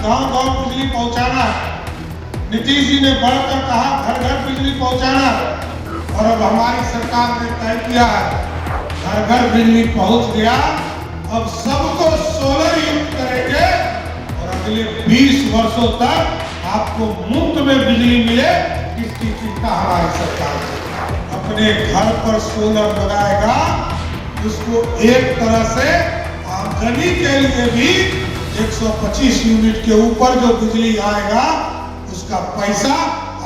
गांव-गांव बिजली पहुंचाना। नीतीश जी ने बढ़कर कहा घर-घर बिजली पहुंचाना, और अब हमारी सरकार ने तय किया है घर-घर बिजली पहुंच गया। अब सबको सोलर युक्त करेंगे और अगले 20 वर्षों तक आपको मुफ्त में बिजली मिले, इसकी चिंता हमारी सरकार है। अपने घर पर सोलर लगाएगा, उसको एक तरह से आमदनी के लिए भी 125 यूनिट के ऊपर जो बिजली आएगा उसका पैसा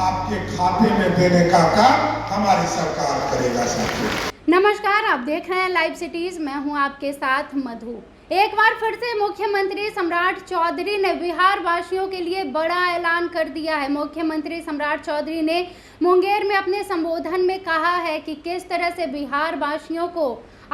आपके खाते में देने का काम हमारी सरकार करेगा साथियों। नमस्कार, आप देख रहे हैं लाइव सिटीज। मैं हूं आपके साथ मधु। एक बार फिर से मुख्यमंत्री सम्राट चौधरी ने बिहार वासियों के लिए बड़ा ऐलान कर दिया है। मुख्यमंत्री सम्राट चौधरी ने मुंगेर में अपने संबोधन में कहा है कि किस तरह से बिहार वासियों को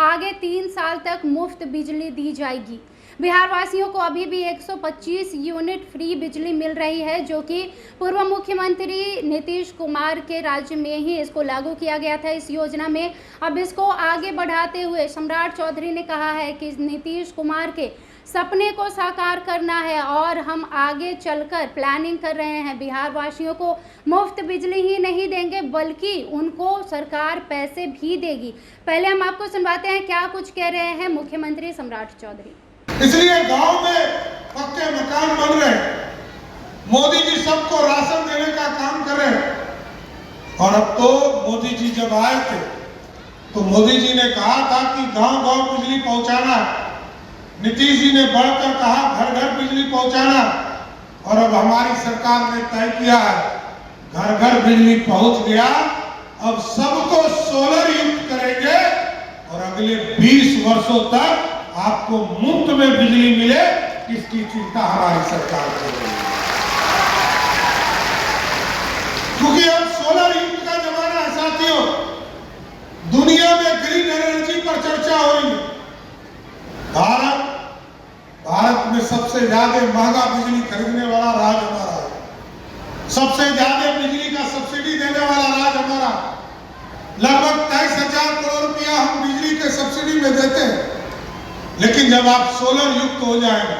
आगे 3 साल तक मुफ्त बिजली दी जाएगी। बिहार वासियों को अभी भी 125 यूनिट फ्री बिजली मिल रही है, जो कि पूर्व मुख्यमंत्री नीतीश कुमार के राज्य में ही इसको लागू किया गया था। इस योजना में अब इसको आगे बढ़ाते हुए सम्राट चौधरी ने कहा है कि नीतीश कुमार के सपने को साकार करना है और हम आगे चलकर प्लानिंग कर रहे हैं। बिहार वासियों को मुफ्त बिजली ही नहीं देंगे, बल्कि उनको सरकार पैसे भी देगी। पहले हम आपको सुनवाते हैं क्या कुछ कह रहे हैं मुख्यमंत्री सम्राट चौधरी। इसलिए गांव में पक्के मकान बन रहे, मोदी जी सबको राशन देने का काम कर रहे। और अब तो मोदी जी जब आए थे तो मोदी जी ने कहा था कि गांव-गांव बिजली पहुंचाना। नीतीश जी ने बढ़कर कहा घर-घर बिजली पहुंचाना, और अब हमारी सरकार ने तय किया है घर-घर बिजली पहुंच गया। अब सबको सोलर युक्त करेंगे और अगले 20 वर्षों तक आपको मुफ्त में बिजली मिले, इसकी चिंता हमारी सरकार कर रही है। क्योंकि अब सोलर युक्त का जमाना है साथियों। दुनिया में ग्रीन एनर्जी पर चर्चा हो रही है। भारत में सबसे ज्यादा महंगा बिजली खरीदने वाला राज्य हमारा है। सबसे ज्यादा बिजली का सब्सिडी देने वाला राज्य हमारा। लगभग 23,000 करोड़ रुपया हम बिजली के सब्सिडी में देते हैं। लेकिन जब आप सोलर युक्त हो जाएंगे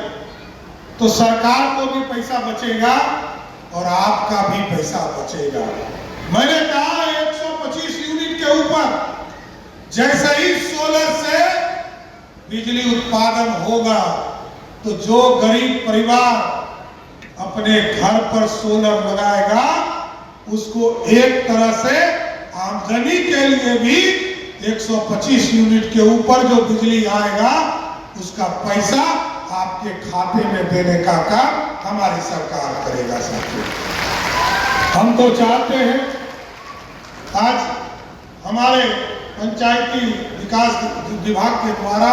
तो सरकार को भी पैसा बचेगा और आपका भी पैसा बचेगा। मैंने कहा 125 यूनिट के ऊपर जैसे ही सोलर से बिजली उत्पादन होगा तो जो गरीब परिवार अपने घर पर सोलर लगाएगा उसको एक तरह से आमदनी के लिए भी 125 यूनिट के ऊपर जो बिजली आएगा उसका पैसा आपके खाते में देने का काम हमारी सरकार करेगा साथियों। हम तो चाहते हैं आज हमारे पंचायती विकास विभाग के द्वारा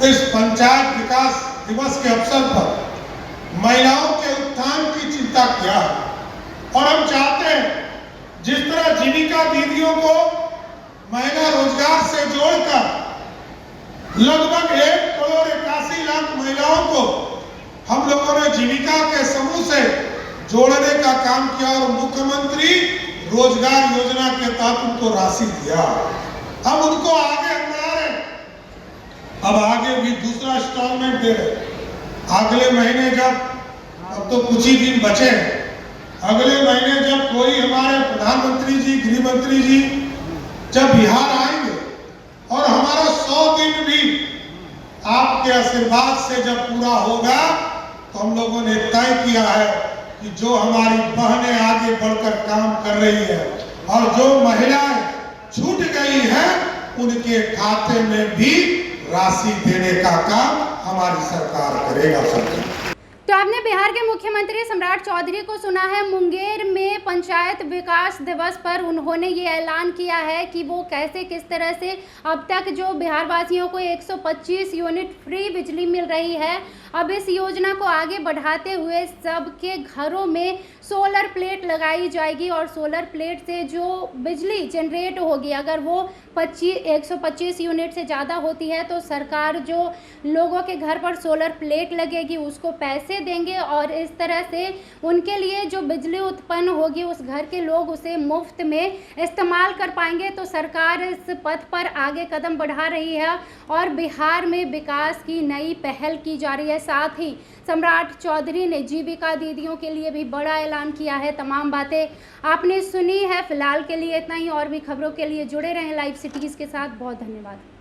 इस पंचायत विकास दिवस के अवसर पर महिलाओं के उत्थान की चिंता किया है। और हम चाहते हैं जिस तरह जीविका दीदियों को महिला रोजगार से जोड़कर लगभग 1,81,00,000 महिलाओं को हम लोगों ने जीविका के समूह से जोड़ने का काम किया और मुख्यमंत्री रोजगार योजना के तहत उनको राशि दिया। अब उनको आगे हम बढ़ा रहे, अब आगे भी दूसरा इंस्टॉलमेंट दे रहे। अगले महीने जब, अब तो कुछ ही दिन बचे हैं, अगले महीने जब कोई हमारे प्रधानमंत्री जी, गृह मंत्री जी जब बिहार आएंगे और हमारा 100 दिन भी आपके आशीर्वाद से जब पूरा होगा तो हम लोगों ने तय किया है कि जो हमारी बहनें आगे बढ़कर काम कर रही है और जो महिलाएं छूट गई हैं उनके खाते में भी राशि देने का काम हमारी सरकार करेगा। तो आपने बिहार के मुख्यमंत्री सम्राट चौधरी को सुना है। मुंगेर में पंचायत विकास दिवस पर उन्होंने ये ऐलान किया है कि वो कैसे किस तरह से अब तक जो बिहार वासियों को 125 यूनिट फ्री बिजली मिल रही है, अब इस योजना को आगे बढ़ाते हुए सबके घरों में सोलर प्लेट लगाई जाएगी और सोलर प्लेट से जो बिजली जनरेट होगी अगर वो 125 यूनिट से ज़्यादा होती है तो सरकार जो लोगों के घर पर सोलर प्लेट लगेगी उसको पैसे पैसे देंगे और इस तरह से उनके लिए जो बिजली उत्पन्न होगी उस घर के लोग उसे मुफ्त में इस्तेमाल कर पाएंगे। तो सरकार इस पथ पर आगे कदम बढ़ा रही है और बिहार में विकास की नई पहल की जा रही है। साथ ही सम्राट चौधरी ने जीविका दीदियों के लिए भी बड़ा ऐलान किया है। तमाम बातें आपने सुनी है। फिलहाल के लिए इतना ही, और भी खबरों के लिए जुड़े रहें लाइव सिटीज़ के साथ। बहुत धन्यवाद।